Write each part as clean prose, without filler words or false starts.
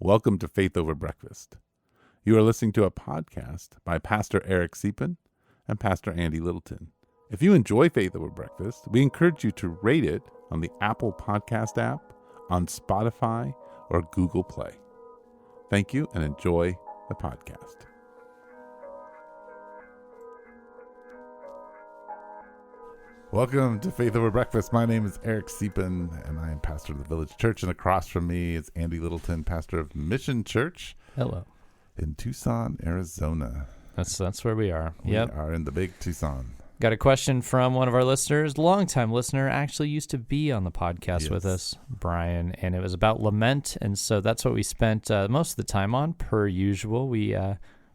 Welcome to Faith Over Breakfast. You are listening to a podcast by Pastor Eric Deepen and Pastor Andy Littleton. If you enjoy Faith Over Breakfast, we encourage you to rate it on the Apple Podcast app, on Spotify, or Google Play. Thank you and enjoy the podcast. Welcome to Faith Over Breakfast. My name is Eric Deepen, and I am pastor of the Village Church. And across from me is Andy Littleton, pastor of Mission Church. Hello. In Tucson, Arizona. That's where we are. We are in the big Tucson. Got a question from one of our listeners, longtime listener, actually used to be on the podcast with us, Brian, and it was about Lament, and so that's what we spent most of the time on, per usual.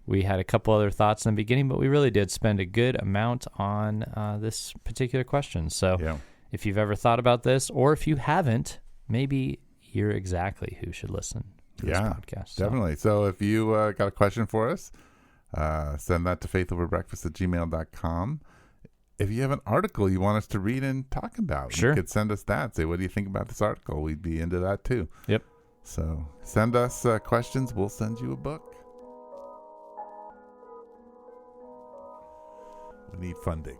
We had a couple other thoughts in the beginning, but we really did spend a good amount on this particular question. So if you've ever thought about this, or if you haven't, maybe you're exactly who should listen to this podcast. Definitely. So if you got a question for us, send that to faithoverbreakfast@gmail.com. If you have an article you want us to read and talk about, you could send us that. Say, what do you think about this article? We'd be into that too. Yep. So send us questions. We'll send you a book. We need funding.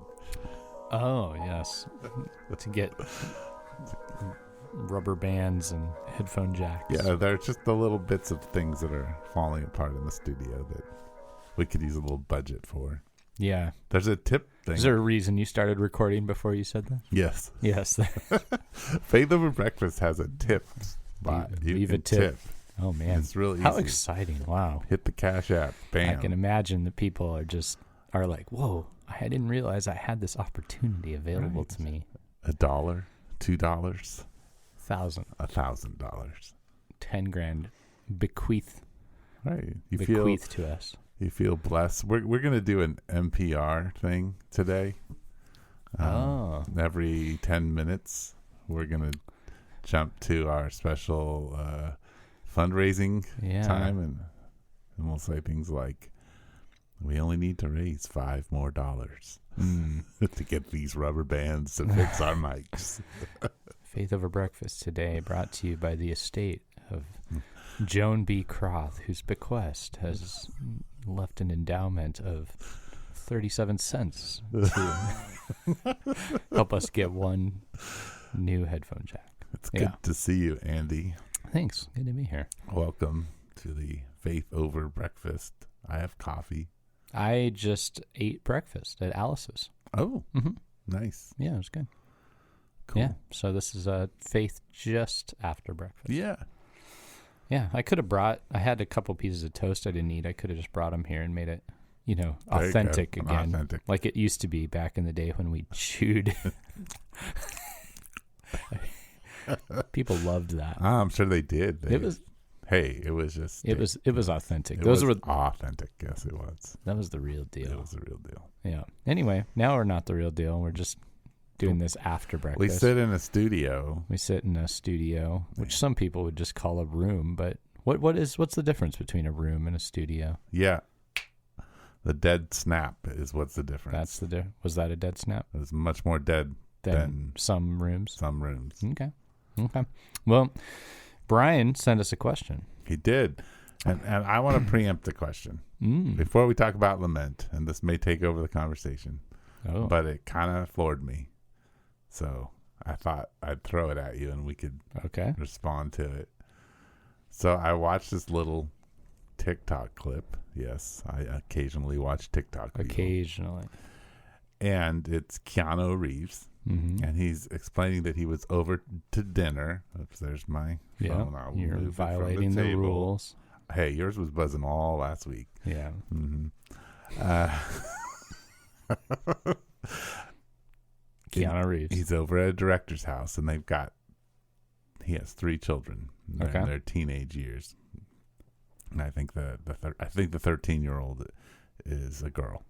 Oh, yes. To get rubber bands and headphone jacks. Yeah, they're just the little bits of things that are falling apart in the studio that we could use a little budget for. Yeah. There's a tip thing. Is there a reason you started recording before you said that? Yes. Yes. Faith Over Breakfast has a tip spot. Leave a tip. Oh, man. It's really easy. How exciting. Wow. Hit the Cash App. Bam. I can imagine the people are like, whoa, I didn't realize I had this opportunity available to me. $1, $2, $1,000. 10 grand bequeath. Right. Bequeath to us. You feel blessed. We're going to do an NPR thing today. Every 10 minutes, we're going to jump to our special fundraising time, and we'll say things like, we only need to raise $5 more to get these rubber bands to fix our mics. Faith Over Breakfast today brought to you by the estate of Joan B. Croth, whose bequest has left an endowment of 37 cents to help us get one new headphone jack. It's good to see you, Andy. Thanks. Good to be here. Welcome to the Faith Over Breakfast. I have coffee. I just ate breakfast at Alice's. Oh, nice. Yeah, it was good. Cool. Yeah, so this is Faith just after breakfast. Yeah. Yeah, I had a couple pieces of toast I didn't eat. I could have just brought them here and made it, authentic again. Authentic. Like it used to be back in the day when we chewed. People loved that. I'm sure they did. It was authentic. Those were authentic. Yes, it was. That was the real deal. It was the real deal. Yeah. Anyway, now we're not the real deal. We're just doing this after breakfast. We sit in a studio. Which some people would just call a room. But what's the difference between a room and a studio? Yeah. The dead snap is what's the difference. Was that a dead snap? It was much more dead than some rooms. Some rooms. Okay. Well, Brian sent us a question. He did. And I want to preempt the question. Before we talk about Lament, and this may take over the conversation, but it kind of floored me. So I thought I'd throw it at you and we could respond to it. So I watched this little TikTok clip. Yes, I occasionally watch TikTok people. Occasionally. And it's Keanu Reeves. And he's explaining that he was over to dinner. Oops, there's my phone. You're violating the rules. Hey, yours was buzzing all last week. Yeah. Keanu Reeves. He's over at a director's house, and he has 3 children in their teenage years. And I think the 13-year-old is a girl.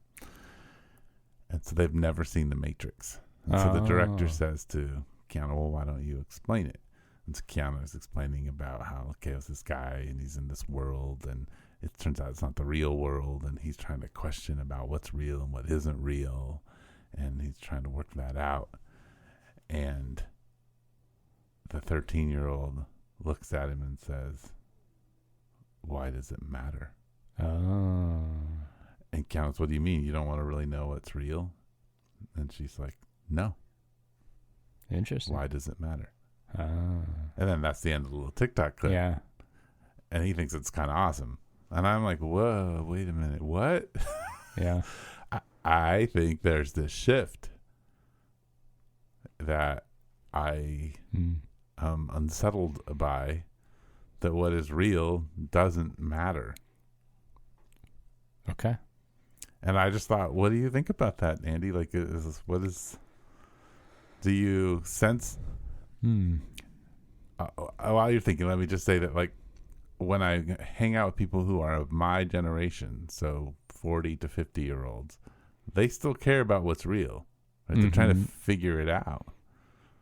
And so they've never seen The Matrix. And so the director says to Keanu, well, why don't you explain it? And so Keanu is explaining about how, it was this guy, and he's in this world, and it turns out it's not the real world, and he's trying to question about what's real and what isn't real, and he's trying to work that out. And the 13-year-old looks at him and says, why does it matter? Oh. And Countess, what do you mean? You don't want to really know what's real? And she's like, no. Interesting. Why does it matter? Oh. And then that's the end of the little TikTok clip. Yeah. And he thinks it's kind of awesome. And I'm like, whoa, wait a minute. What? Yeah. I think there's this shift that I am unsettled by, that what is real doesn't matter. Okay. And I just thought, what do you think about that, Andy? Like, do you sense? While you're thinking, let me just say that, like, when I hang out with people who are of my generation, so 40 to 50-year-olds, they still care about what's real. Right? They're trying to figure it out.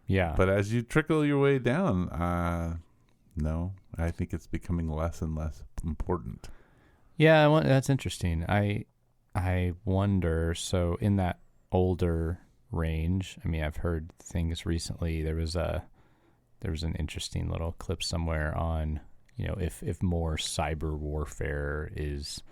Yeah. But as you trickle your way down, no, I think it's becoming less and less important. Yeah, that's interesting. I wonder, so in that older range, I mean, I've heard things recently. There was an interesting little clip somewhere on, if more cyber warfare is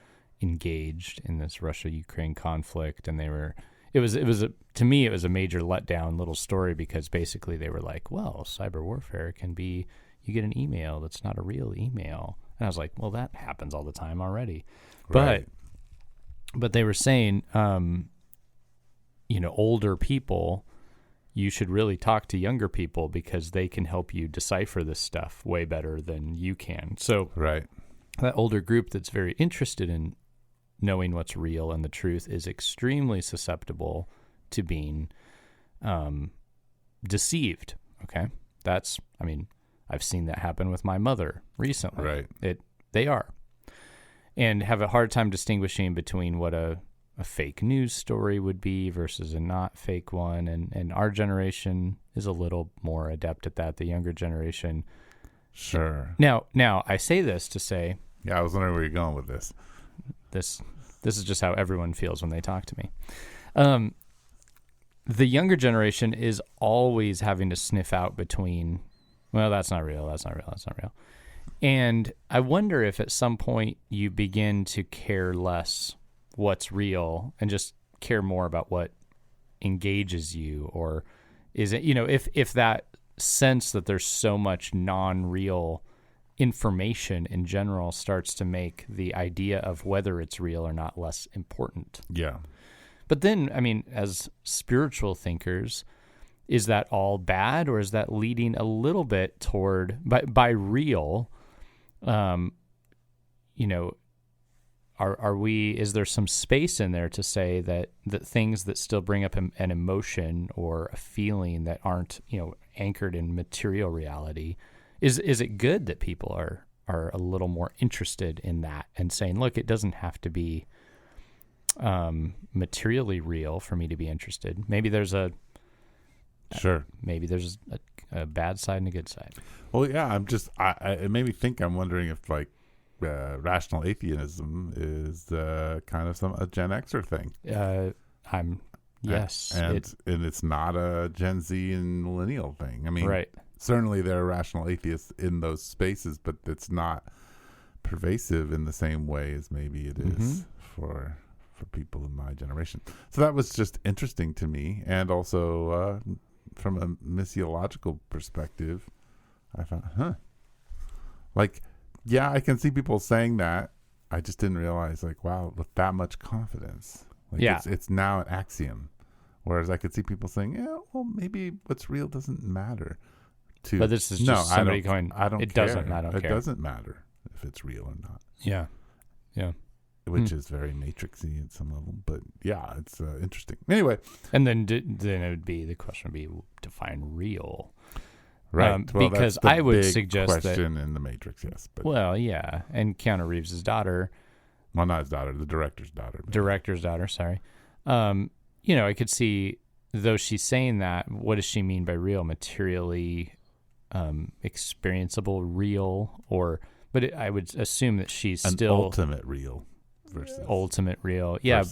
engaged in this Russia-Ukraine conflict, and to me, it was a major letdown little story, because basically they were like, well, cyber warfare can be, you get an email that's not a real email. And I was like, well, that happens all the time already. Right. But they were saying, older people, you should really talk to younger people, because they can help you decipher this stuff way better than you can. So right. That older group that's very interested in knowing what's real and the truth is extremely susceptible to being deceived. Okay. I've seen that happen with my mother recently. Right. They are. And have a hard time distinguishing between what a fake news story would be versus a not fake one. And our generation is a little more adept at that. The younger generation. Sure. Now I say this to say. Yeah, I was wondering where you're going with this. This is just how everyone feels when they talk to me. The younger generation is always having to sniff out between, well, that's not real, that's not real, that's not real. And I wonder if at some point you begin to care less what's real and just care more about what engages you, or is it, if that sense that there's so much non-real information in general starts to make the idea of whether it's real or not less important. Yeah. But then, as spiritual thinkers, is that all bad, or is that leading a little bit toward, by real, is there some space in there to say that things that still bring up an emotion or a feeling that aren't, anchored in material reality, is it good that people are a little more interested in that and saying, look, it doesn't have to be materially real for me to be interested. Maybe there's a bad side and a good side. Well, yeah, it made me think. I'm wondering if rational atheism is kind of a Gen Xer thing. Yes, and it's not a Gen Z and millennial thing. Right. Certainly there are rational atheists in those spaces, but it's not pervasive in the same way as maybe it is for people in my generation. So that was just interesting to me. And also from a missiological perspective, I thought, yeah, I can see people saying that. I just didn't realize, wow, with that much confidence. It's now an axiom. Whereas I could see people saying, yeah, well, maybe what's real doesn't matter. But this is just somebody going, I don't it care. Doesn't, I don't care. It doesn't matter if it's real or not. Yeah. Yeah. Which is very matrixy at some level. But yeah, it's interesting. Anyway. And then the question would be, define real. Right. Because I would suggest that. Question in the Matrix, yes. But, well, yeah. And Keanu Reeves' daughter. Well, not his daughter, the director's daughter. Director's daughter, sorry. I could see, though she's saying that, what does she mean by real? Materially experienceable real? But I would assume that she's still. Ultimate real versus. Ultimate real. Yeah.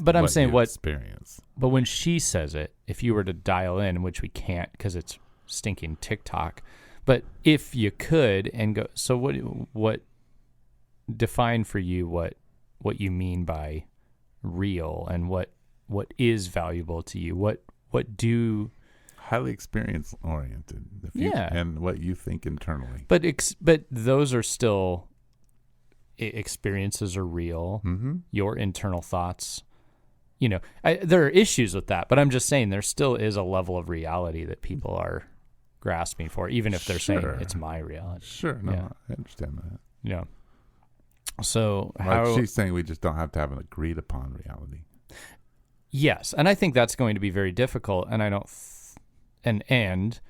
But I'm saying what. Experience. But when she says it, if you were to dial in, which we can't because it's stinking TikTok, but if you could and go, so what define for you what you mean by real and what is valuable to you. What do highly experience oriented, and what you think internally. But those are still experiences are real. Mm-hmm. Your internal thoughts, there are issues with that, but I'm just saying there still is a level of reality that people are grasping for, even if they're saying it's my reality. Sure, no, I understand that. Yeah. So she's saying we just don't have to have an agreed upon reality. Yes, and I think that's going to be very difficult, and I don't, and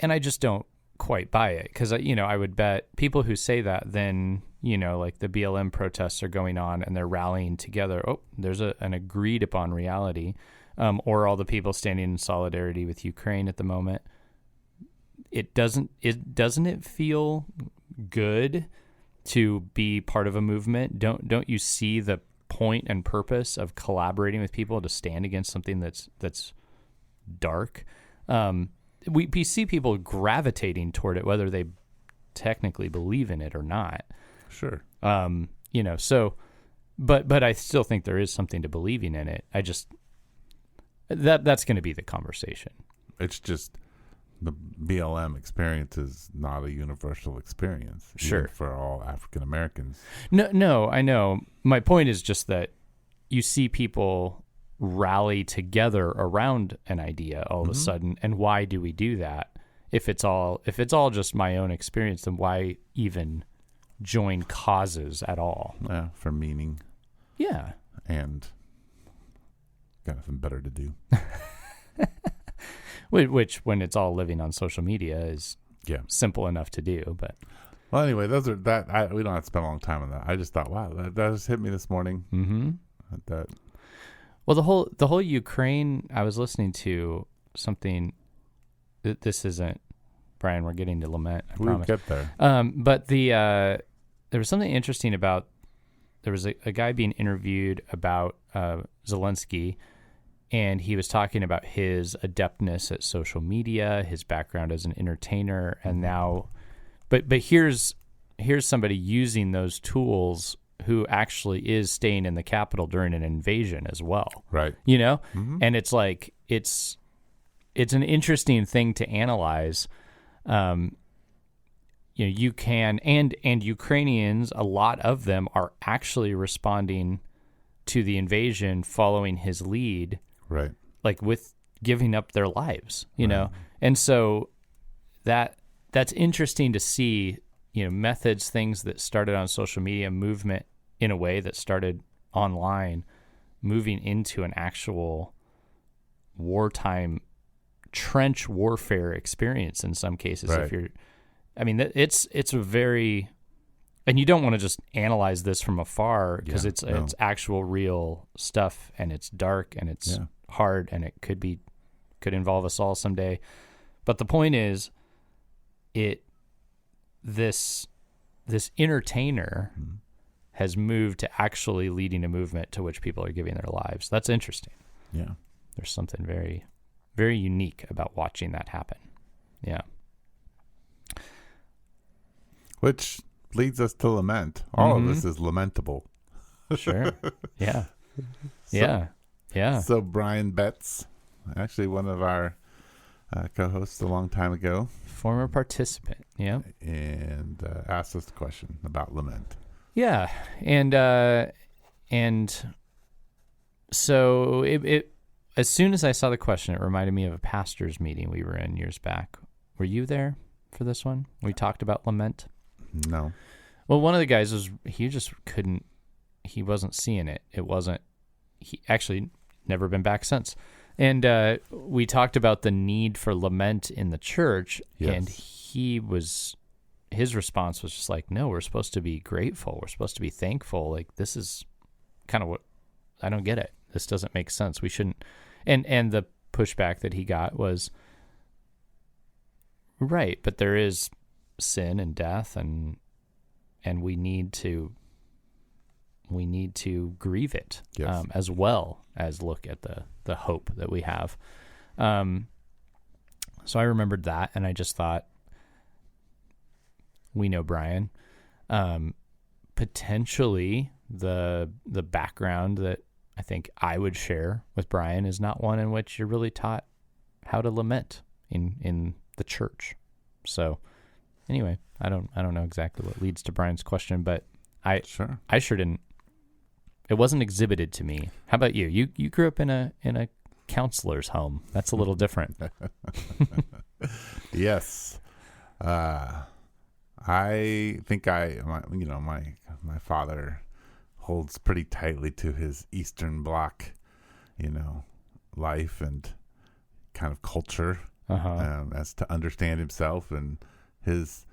I just don't quite buy it, because I would bet people who say that, then like the BLM protests are going on and they're rallying together. Oh, there's an agreed upon reality, or all the people standing in solidarity with Ukraine at the moment. Doesn't it feel good to be part of a movement? Don't you see the point and purpose of collaborating with people to stand against something that's dark? We see people gravitating toward it, whether they technically believe in it or not. Sure. So, but I still think there is something to believing in it. I just, that's going to be the conversation. It's just the BLM experience is not a universal experience. Sure. For all African Americans. No, I know. My point is just that you see people rally together around an idea all of a sudden, and why do we do that? If it's all just my own experience, then why even join causes at all? Yeah, for meaning. Yeah. And got nothing better to do. Which, when it's all living on social media, is simple enough to do. But well, anyway, we don't have to spend a long time on that. I just thought, wow, that just hit me this morning. Mm-hmm. Well, the whole Ukraine. I was listening to something. This isn't, Brian. We're getting to Lament. I promise. We'll get there. But there was something interesting about. There was a guy being interviewed about Zelensky. And he was talking about his adeptness at social media, his background as an entertainer, and now, but here's somebody using those tools who actually is staying in the Capitol during an invasion as well, right? Mm-hmm. And it's like it's an interesting thing to analyze. You can and Ukrainians, a lot of them are actually responding to the invasion following his lead. Right. Like with giving up their lives, know? And so that's interesting to see, methods, things that started on social media, movement in a way that started online, moving into an actual wartime trench warfare experience in some cases. Right. It's a very, and you don't want to just analyze this from afar, because it's actual real stuff, and it's dark, and it's hard, and it could involve us all someday. But the point is, this entertainer has moved to actually leading a movement to which people are giving their lives. That's interesting. Yeah. There's something very, very unique about watching that happen. Yeah. Which leads us to Lament. All of this is lamentable. Sure. Yeah. Yeah. So Brian Betts, actually one of our co-hosts a long time ago. Former participant. Yeah. And asked us the question about Lament. Yeah. And so it as soon as I saw the question, it reminded me of a pastor's meeting we were in years back. Were you there for this one? We talked about Lament. No. Well, one of the guys he wasn't seeing it. He actually never been back since. And we talked about the need for lament in the church. Yes. And his response was just like, no, we're supposed to be grateful. We're supposed to be thankful. Like, this is kind of what, I don't get it. This doesn't make sense. We shouldn't. And the pushback that he got was, right, but there is sin and death, and we need to grieve it, yes, as well as look at the hope that we have. So I remembered that, and I just thought, we know Brian. potentially the background that I think I would share with Brian is not one in which you're really taught how to lament in the church. So anyway, I don't know exactly what leads to Brian's question, but I sure didn't. It wasn't exhibited to me. How about you? You grew up in a counselor's home. That's a little different. Yes. I think my father holds pretty tightly to his Eastern Bloc, life and kind of culture, as to understand himself and his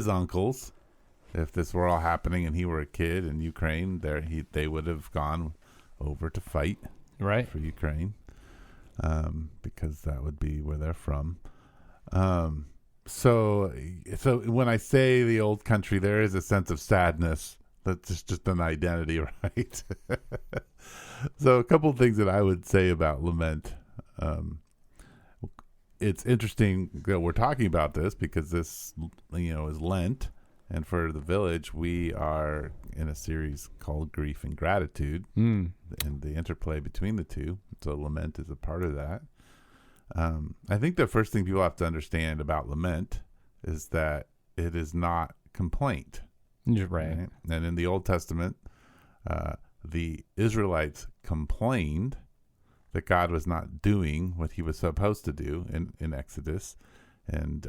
uncles. If this were all happening and he were a kid in Ukraine, they would have gone over to fight for Ukraine, because that would be where they're from. So when I say the old country, there is a sense of sadness. That's just an identity, right? So a couple of things that I would say about lament. It's interesting that we're talking about this because this, is Lent. And for the village, we are in a series called Grief and Gratitude, and the interplay between the two. So lament is a part of that. I think the first thing people have to understand about lament is that it is not complaint. Right? And in the Old Testament, the Israelites complained that God was not doing what he was supposed to do in Exodus,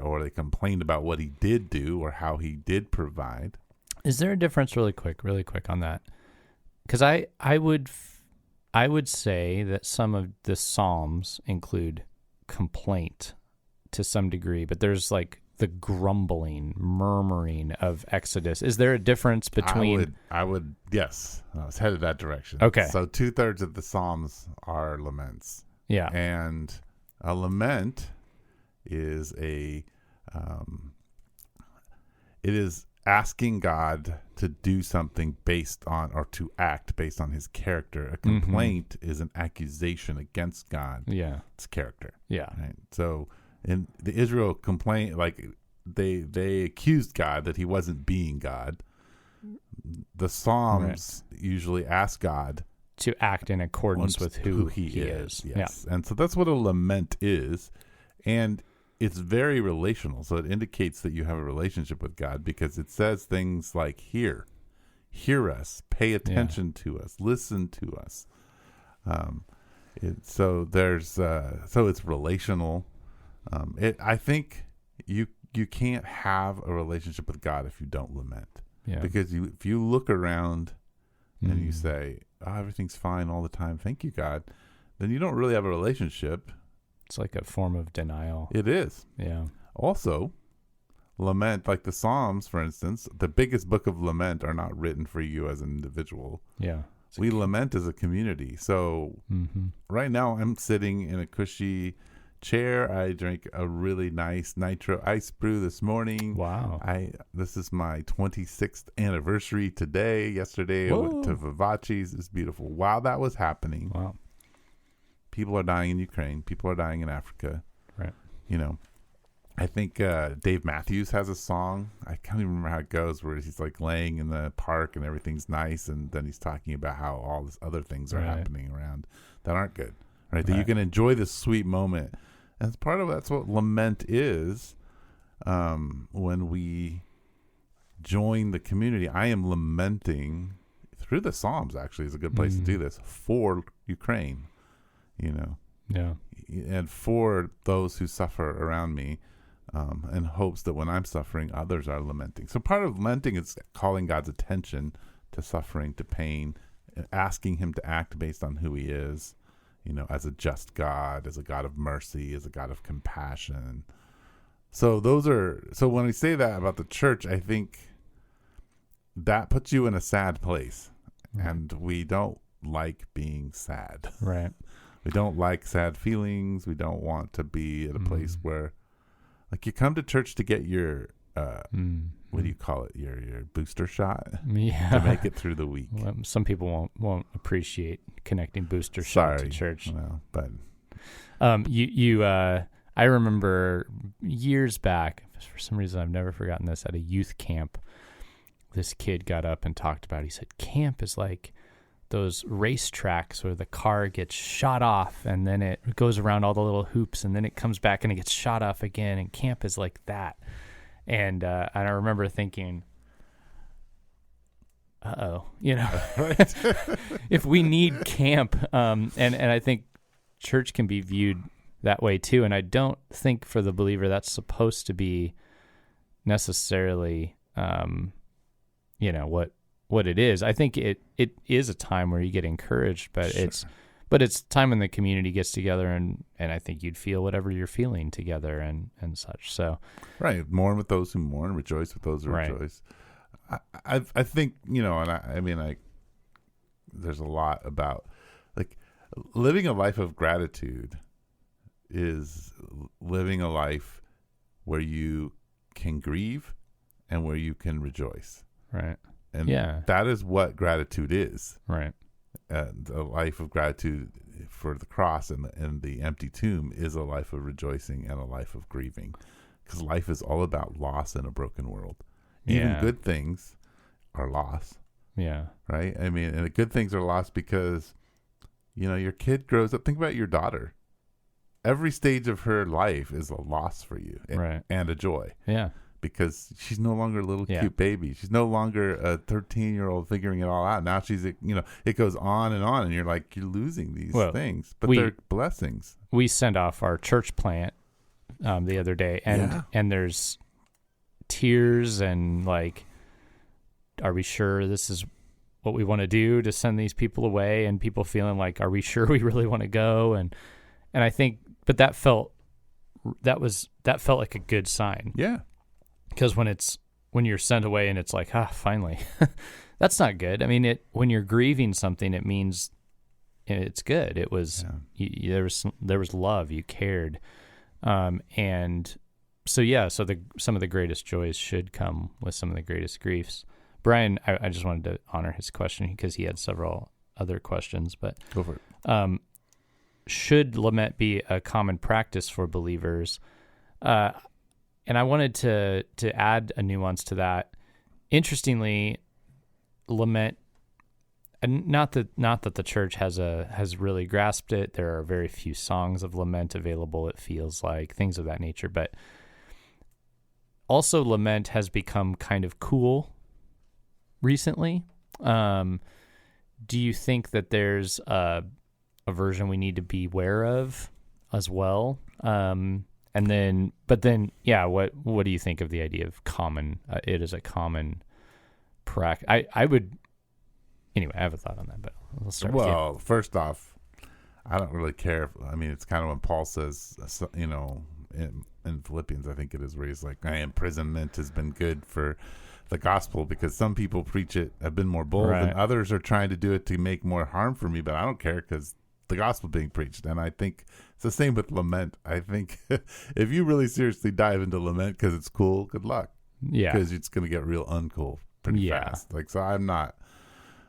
or they complained about what he did do or how he did provide. Is there a difference really quick on that? Because I would say that some of the Psalms include complaint to some degree, but there's like the grumbling, murmuring of Exodus. Is there a difference between? I would yes. I was headed that direction. Okay. So 2/3 of the Psalms are laments. Yeah. And a lament is it is asking God to do something based on, or to act based on his character. A complaint is an accusation against God. Yeah. It's character. Yeah. Right? So in the Israel complaint, like they accused God that he wasn't being God. The Psalms usually ask God to act in accordance with who he is. Yes. Yeah. And so that's what a lament is. And it's very relational. So it indicates that you have a relationship with God because it says things like hear us, pay attention to us, listen to us. So it's relational. I think you can't have a relationship with God if you don't lament. Yeah. Because if you look around and you say, everything's fine all the time, thank you, God, then you don't really have a relationship. It's like a form of denial. It is. Yeah. Also, lament, like the Psalms, for instance, the biggest book of lament are not written for you as an individual. Yeah. We lament as a community. So right now I'm sitting in a cushy chair. I drank a really nice nitro ice brew this morning. Wow. This is my 26th anniversary today. Yesterday I went to Vivace's. It's beautiful. While that was happening. Wow. People are dying in Ukraine. People are dying in Africa. Right. I think Dave Matthews has a song. I can't even remember how it goes, where he's like laying in the park and everything's nice, and then he's talking about how all these other things are happening around that aren't good. Right. That you can enjoy this sweet moment. And that's what lament is. When we join the community, I am lamenting through the Psalms. Actually, is a good place to do this for Ukraine. And for those who suffer around me, in hopes that when I'm suffering, others are lamenting. So part of lamenting is calling God's attention to suffering, to pain, asking him to act based on who he is, as a just God, as a God of mercy, as a God of compassion. So when we say that about the church, I think that puts you in a sad place, and we don't like being sad. Right. We don't like sad feelings. We don't want to be at a place where, like, you come to church to get your, what do you call it? Your booster shot to make it through the week. Well, some people won't appreciate connecting booster shot to church. Well, but I remember years back, for some reason I've never forgotten this, at a youth camp, this kid got up and talked about. He said, camp is like those race tracks where the car gets shot off and then it goes around all the little hoops and then it comes back and it gets shot off again. And camp is like that. And I remember thinking, right. If we need camp, and I think church can be viewed that way too. And I don't think for the believer that's supposed to be necessarily, what it is. I think it is a time where you get encouraged, but Sure. it's time when the community gets together and I think you'd feel whatever you're feeling together and such. So, right. Mourn with those who mourn, rejoice with those who Right. rejoice. I think, and there's a lot about like living a life of gratitude is living a life where you can grieve and where you can rejoice. right. And Yeah. that is what gratitude is. Right. The life of gratitude for the cross and the empty tomb is a life of rejoicing and a life of grieving, because life is all about loss in a broken world. Even Yeah. good things are loss, Yeah. right? I mean, and the good things are lost because, your kid grows up. Think about your daughter. Every stage of her life is a loss for you Right. and a joy, Yeah. because she's no longer a little Yeah. cute baby. She's no longer a 13-year-old figuring it all out. Now she's, it goes on, and you're like, you're losing these things, but they're blessings. We sent off our church plant the other day, and there's tears and like, are we sure this is what we want to do to send these people away? And people feeling like, are we sure we really want to go? And I think, but that felt like a good sign. Yeah. Because when you're sent away and it's like, finally, that's not good. I mean, when you're grieving something, it means it's good. It was, there was love, you cared. And so, some of the greatest joys should come with some of the greatest griefs. Brian, I just wanted to honor his question because he had several other questions, but Go for it. Should lament be a common practice for believers? And I wanted to add a nuance to that. Interestingly, lament, and not that the church has really grasped it. There are very few songs of lament available, it feels like, things of that nature. But also lament has become kind of cool recently. Do you think that there's a version we need to be aware of as well? What do you think of the idea of common? It is a common practice. Anyway, I have a thought on that, but let's start with you. Well, first off, I don't really care. It's kind of when Paul says, in Philippians, I think it is, where he's like, my imprisonment has been good for the gospel, because some people preach it, have been more bold, Right. and others are trying to do it to make more harm for me, but I don't care because the gospel being preached. And I think it's the same with lament. I think if you really seriously dive into lament because it's cool, good luck. Yeah. Because it's going to get real uncool pretty fast. Like, so I'm not,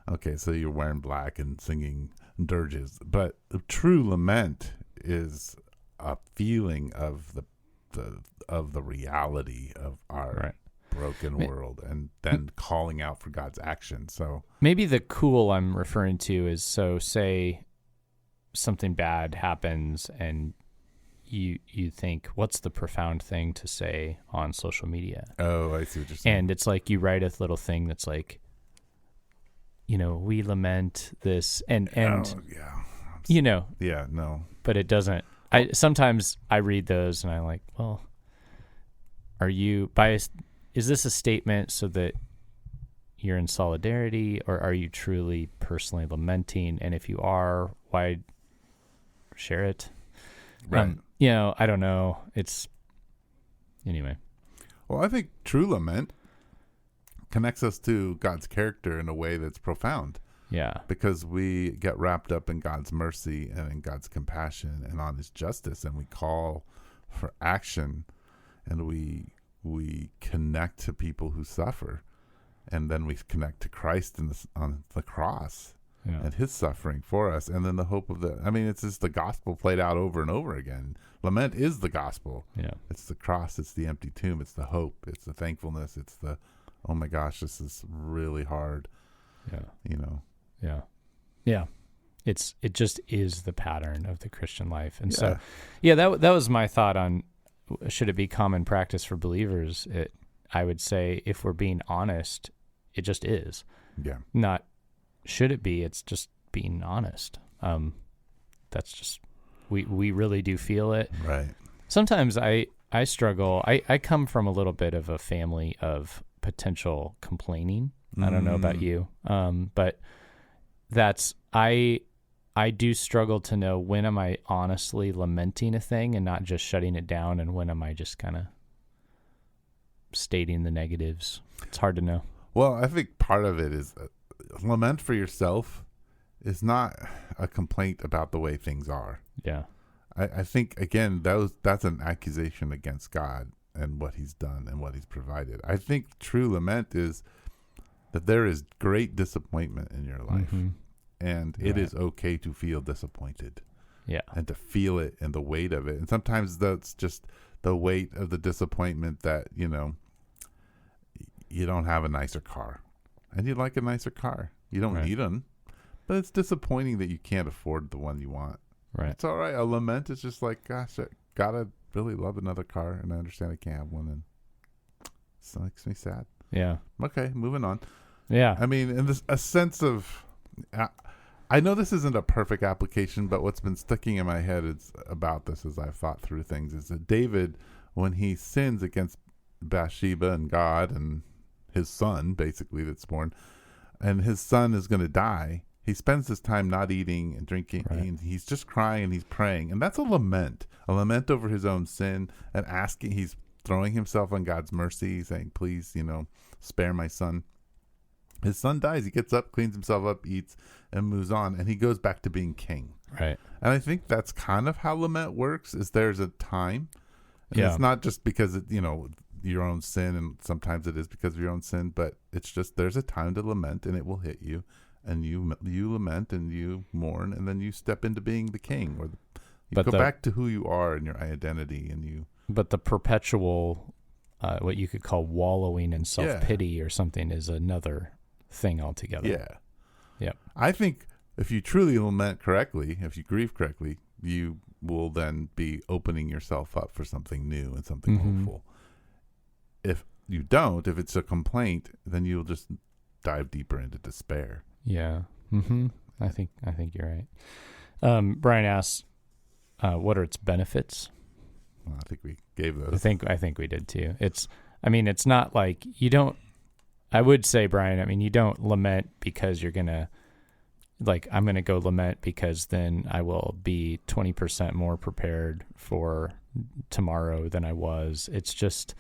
okay, so you're wearing black and singing dirges. But true lament is a feeling of the reality of our broken world, and then calling out for God's action. So maybe the cool I'm referring to is, so say something bad happens and you think, what's the profound thing to say on social media? Oh, I see what you're saying. And it's like you write a little thing that's like, we lament this and but it doesn't. Sometimes I read those and I'm like, well, are you biased? Is this a statement so that you're in solidarity, or are you truly personally lamenting? And if you are, why share it? Right. I don't know. Anyway. Well, I think true lament connects us to God's character in a way that's profound. Yeah. Because we get wrapped up in God's mercy and in God's compassion and on his justice, and we call for action, and we connect to people who suffer, and then we connect to Christ on the cross and his suffering for us, and then the hope of it's just the gospel played out over and over again. Lament is the gospel. Yeah. It's the cross, it's the empty tomb, it's the hope, it's the thankfulness, it's the oh my gosh, this is really hard. Yeah. You know. Yeah. Yeah. It just is the pattern of the Christian life. And so, that was my thought on, should it be common practice for believers? I would say, if we're being honest, it just is. Yeah. Not should it be, it's just being honest. That's just, we really do feel it. Right. Sometimes I struggle. I come from a little bit of a family of potential complaining. I don't know about you. But that's, I do struggle to know, when am I honestly lamenting a thing and not just shutting it down, and when am I just kind of stating the negatives? It's hard to know. Well, I think part of it is lament for yourself is not a complaint about the way things are. Yeah. I think, again, that's an accusation against God and what he's done and what he's provided. I think true lament is that there is great disappointment in your life. Mm-hmm. And it is okay to feel disappointed. Yeah. And to feel it and the weight of it. And sometimes that's just the weight of the disappointment that, you don't have a nicer car. And you'd like a nicer car. You don't need them. But it's disappointing that you can't afford the one you want. Right. It's all right. A lament is just like, gosh, I gotta really love another car, and I understand I can't have one. And it makes me sad. Yeah. Okay, moving on. Yeah. I mean, in a sense of... I know this isn't a perfect application, but what's been sticking in my head about this as I've thought through things is that David, when he sins against Bathsheba and God and his son, basically, that's born, and his son is going to die, he spends his time not eating and drinking. Right. And he's just crying and he's praying. And that's a lament over his own sin, and he's throwing himself on God's mercy, saying, please, spare my son. His son dies. He gets up, cleans himself up, eats, and moves on. And he goes back to being king. Right. And I think that's kind of how lament works, is there's a time. And it's not just because, your own sin, and sometimes it is because of your own sin, but it's just there's a time to lament, and it will hit you. And you lament, and you mourn, and then you step into being the king. Or you go back to who you are and your identity. But the perpetual, what you could call wallowing in self-pity or something, is another thing altogether. Yeah. Yep. I think if you truly lament correctly, if you grieve correctly, you will then be opening yourself up for something new and something hopeful. If you don't, if it's a complaint, then you'll just dive deeper into despair. Yeah. Mm-hmm. I think you're right. Brian asks, what are its benefits? Well, I think we gave those. I think we did too. It's not like you don't. I would say, Brian, you don't lament because you're going to, I'm going to go lament because then I will be 20% more prepared for tomorrow than I was. It's just,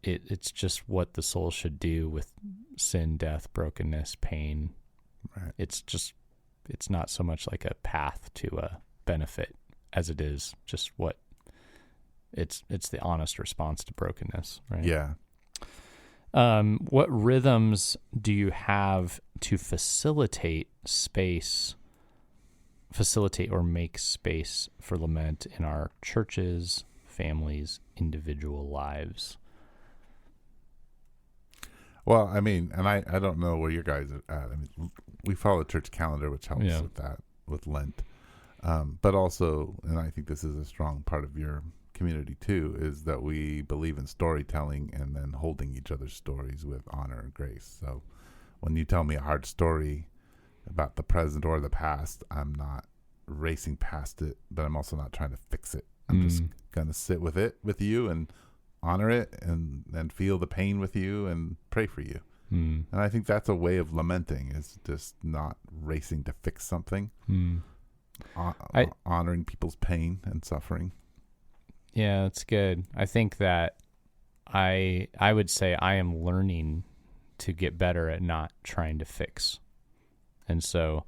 it's just what the soul should do with sin, death, brokenness, pain. Right. It's not so much like a path to a benefit as it is just it's the honest response to brokenness, right? Yeah. What rhythms do you have to facilitate or make space for lament in our churches, families, individual lives? Well, and I don't know where your guys are at. We follow a church calendar, which helps with that, with Lent. But also, and I think this is a strong part of your community too, is that we believe in storytelling and then holding each other's stories with honor and grace. So when you tell me a hard story about the present or the past, I'm not racing past it, but I'm also not trying to fix it. I'm just going to sit with it with you and honor it and feel the pain with you and pray for you. And I think that's a way of lamenting, is just not racing to fix something, honoring people's pain and suffering. Yeah, that's good. I think that I would say I am learning to get better at not trying to fix. And so,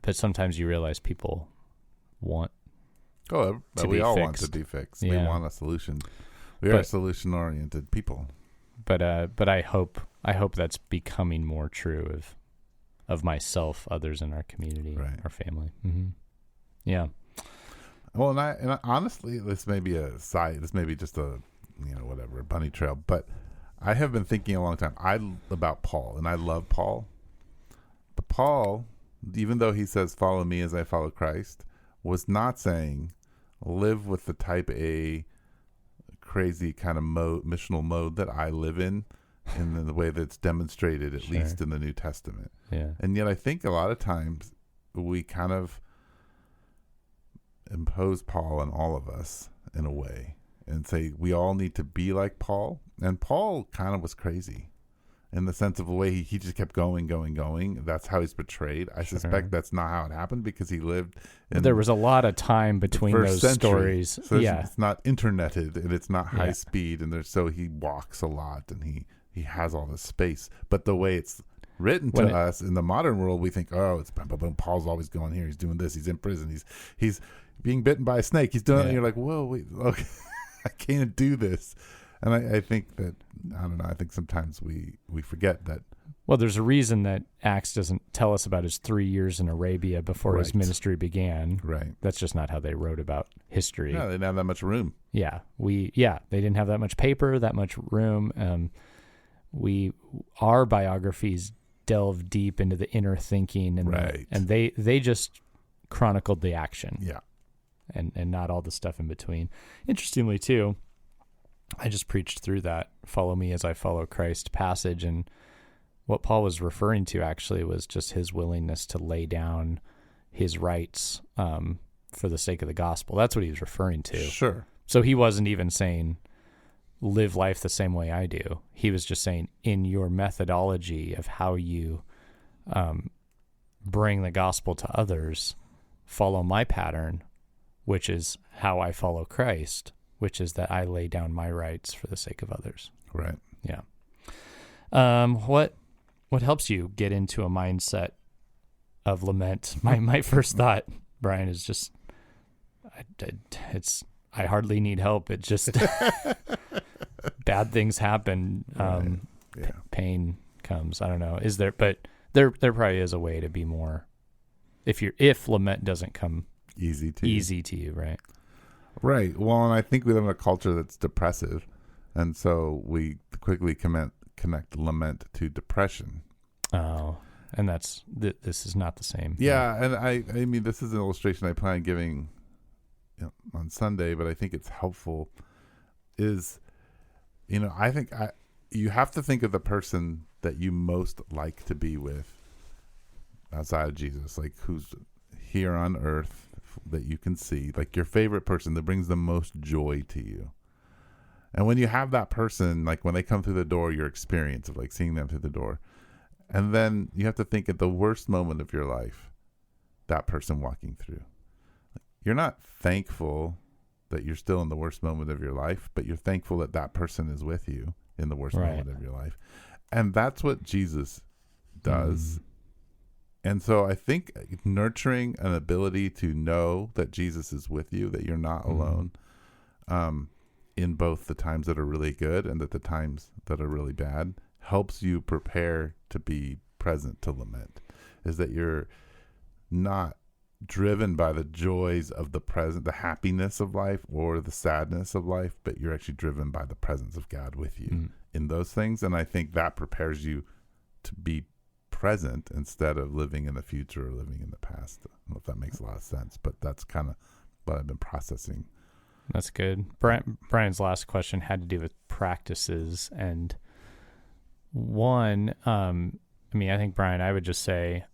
but sometimes you realize people want we all want to be fixed. Yeah. We want a solution. We are solution-oriented people. But I hope that's becoming more true of myself, others in our community, right. Our family. Mm-hmm. Yeah. Well, and honestly, this may be just a whatever, bunny trail. But I have been thinking a long time about Paul, and I love Paul. But Paul, even though he says, follow me as I follow Christ, was not saying live with the type A crazy kind of missional mode that I live in the way that's demonstrated, at least in the New Testament. Yeah. And yet I think a lot of times we kind of impose Paul on all of us in a way and say we all need to be like Paul. And Paul kind of was crazy in the sense of the way he just kept going. That's how he's portrayed. I suspect that's not how it happened because he lived in there was a lot of time between those stories. So it's not interneted and it's not high speed, and so he walks a lot and he has all this space. But the way it's written to us in the modern world, we think, oh, it's boom, boom, boom. Paul's always going here. He's doing this. He's in prison. He's being bitten by a snake. He's doing it. And you're like, whoa, wait, okay, I can't do this. And I think that, I don't know, I think sometimes we forget that. Well, there's a reason that Acts doesn't tell us about his 3 years in Arabia before his ministry began. Right. That's just not how they wrote about history. Yeah, they didn't have that much room. Yeah. They didn't have that much paper, that much room. Our biographies delve deep into the inner thinking and they just chronicled the action. Yeah. And not all the stuff in between. Interestingly too, I just preached through that follow me as I follow Christ passage, and what Paul was referring to actually was just his willingness to lay down his rights for the sake of the gospel. That's what he was referring to. Sure. So he wasn't even saying live life the same way I do. He was just saying in your methodology of how you bring the gospel to others, follow my pattern, which is how I follow Christ, which is that I lay down my rights for the sake of others. Right. Yeah. What helps you get into a mindset of lament? My first thought, Brian, is just I hardly need help. It just bad things happen. Pain comes. I don't know. Is there? But there probably is a way to be more. If lament doesn't come easy to you, right? Right. Well, and I think we live in a culture that's depressive, and so we quickly connect lament to depression. Oh, and this is not the same. Yeah, and I mean, this is an illustration I plan on giving on Sunday, but I think it's helpful. I think you have to think of the person that you most like to be with outside of Jesus, like who's here on earth that you can see, like your favorite person that brings the most joy to you. And when you have that person, like when they come through the door, your experience of like seeing them through the door, and then you have to think at the worst moment of your life, that person walking through. You're not thankful that you're still in the worst moment of your life, but you're thankful that that person is with you in the worst moment of your life. And that's what Jesus does. And so I think nurturing an ability to know that Jesus is with you, that you're not alone, in both the times that are really good and at the times that are really bad, helps you prepare to be present to lament. Is that you're not driven by the joys of the present, the happiness of life or the sadness of life, but you're actually driven by the presence of God with you in those things. And I think that prepares you to be present instead of living in the future or living in the past. I don't know if that makes a lot of sense, but that's kind of what I've been processing. That's good. Brian's last question had to do with practices, and one, I think, Brian, I would just say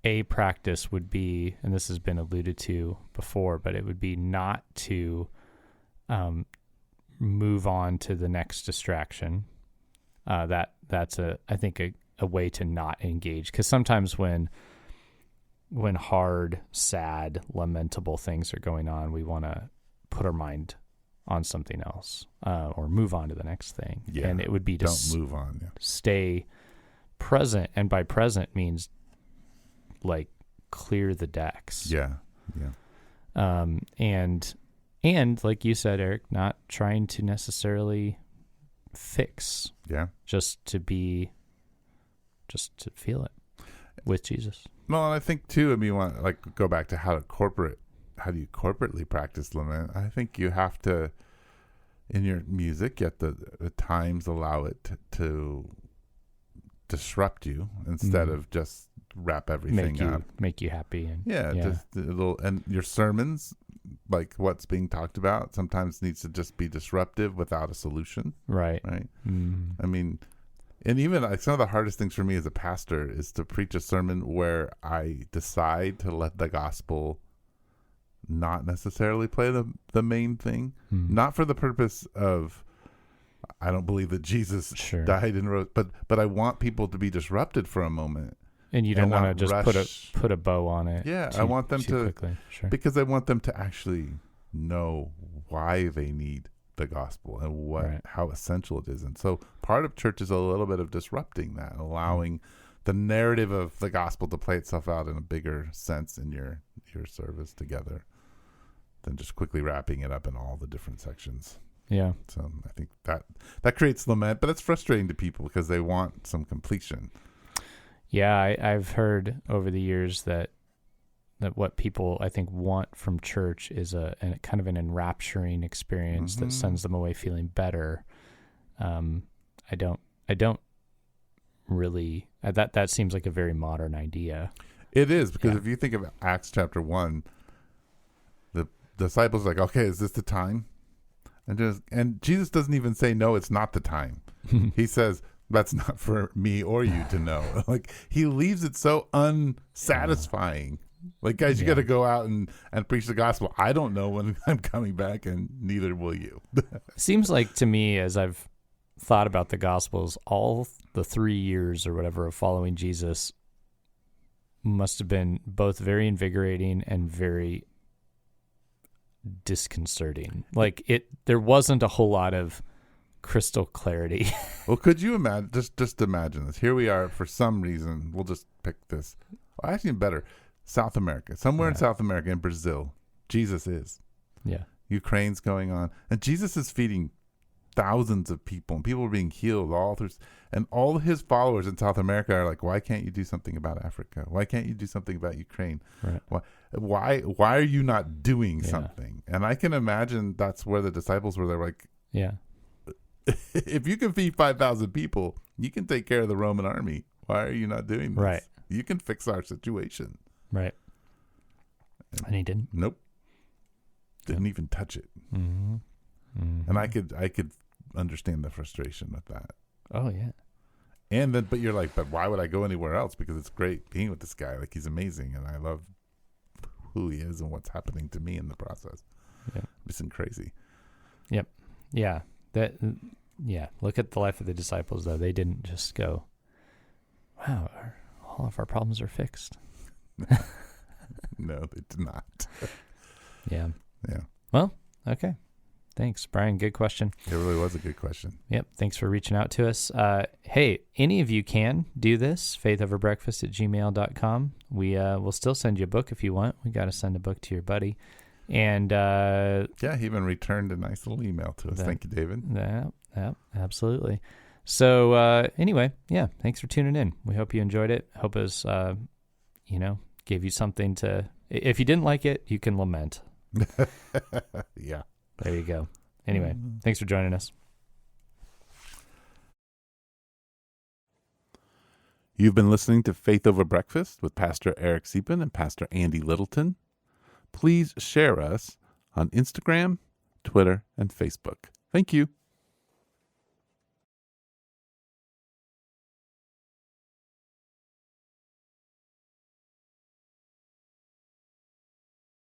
a practice would be, and this has been alluded to before, but it would be not to move on to the next distraction. That's I think a way to not engage, because sometimes when hard, sad, lamentable things are going on, we want to put our mind on something else or move on to the next thing. Yeah, and it would be to move on. Yeah. Stay present, and by present means like clear the decks. Yeah. And like you said, Eric, not trying to necessarily fix. Yeah. Just to feel it with Jesus. Well, and I think too, you want to like go back to how do you corporately practice lament? I think you have to in your music, yet the times allow it to disrupt you instead of just wrap everything up. Make you happy. And just a little. And your sermons, like what's being talked about, sometimes needs to just be disruptive without a solution. Right. I mean, and even like some of the hardest things for me as a pastor is to preach a sermon where I decide to let the gospel not necessarily play the main thing, not for the purpose of, I don't believe that Jesus died and rose, but I want people to be disrupted for a moment. And you don't want to just put a bow on it. Yeah, I want them to, because I want them to actually know why they need the gospel and how essential it is. And so part of church is a little bit of disrupting that, allowing the narrative of the gospel to play itself out in a bigger sense in your service together than just quickly wrapping it up in all the different sections. Yeah. So I think that creates lament, but it's frustrating to people because they want some completion. Yeah, I've heard over the years that what people, I think, want from church is a kind of an enrapturing experience that sends them away feeling better. I don't really, that seems like a very modern idea. It is, because if you think of Acts chapter 1, the disciples are like, okay, is this the time? And Jesus doesn't even say, no, it's not the time. He says, that's not for me or you to know. Like, he leaves it so unsatisfying. Like, guys, you got to go out and preach the gospel. I don't know when I'm coming back, and neither will you. Seems like to me, as I've thought about the gospels, all the 3 years or whatever of following Jesus must have been both very invigorating and very disconcerting. Like, there wasn't a whole lot of crystal clarity. Well, could you imagine, just imagine this. Here we are, for some reason, we'll just pick this. Well, actually, better, South America. Somewhere in South America, in Brazil, Jesus is. Yeah. Ukraine's going on. And Jesus is feeding thousands of people, and people are being healed all through. And all his followers in South America are like, why can't you do something about Africa? Why can't you do something about Ukraine? Right. Why are you not doing something? And I can imagine that's where the disciples were. They're like, if you can feed 5,000 people, you can take care of the Roman army. Why are you not doing this? Right. You can fix our situation. Right. And he didn't. Nope. Didn't even touch it. Mm-hmm. Mm-hmm. And I could understand the frustration with that. Oh yeah. And then, but you're like, but why would I go anywhere else? Because it's great being with this guy. Like, he's amazing, and I love who he is and what's happening to me in the process. Yeah. It's crazy. Yep. Yeah. Look at the life of the disciples, though. They didn't just go, wow, all of our problems are fixed. No, they did not. Yeah. Yeah. Well, okay. Thanks, Brian. Good question. It really was a good question. Yep. Thanks for reaching out to us. Hey, any of you can do this, faithoverbreakfast@gmail.com. We'll still send you a book if you want. We got to send a book to your buddy. And he even returned a nice little email to us. Thank you, David. Yeah, absolutely. So anyway, thanks for tuning in. We hope you enjoyed it. Hope it was, gave you something to. If you didn't like it, you can lament. Yeah. There you go. Anyway, thanks for joining us. You've been listening to Faith Over Breakfast with Pastor Eric Siepen and Pastor Andy Littleton. Please share us on Instagram, Twitter, and Facebook. Thank you.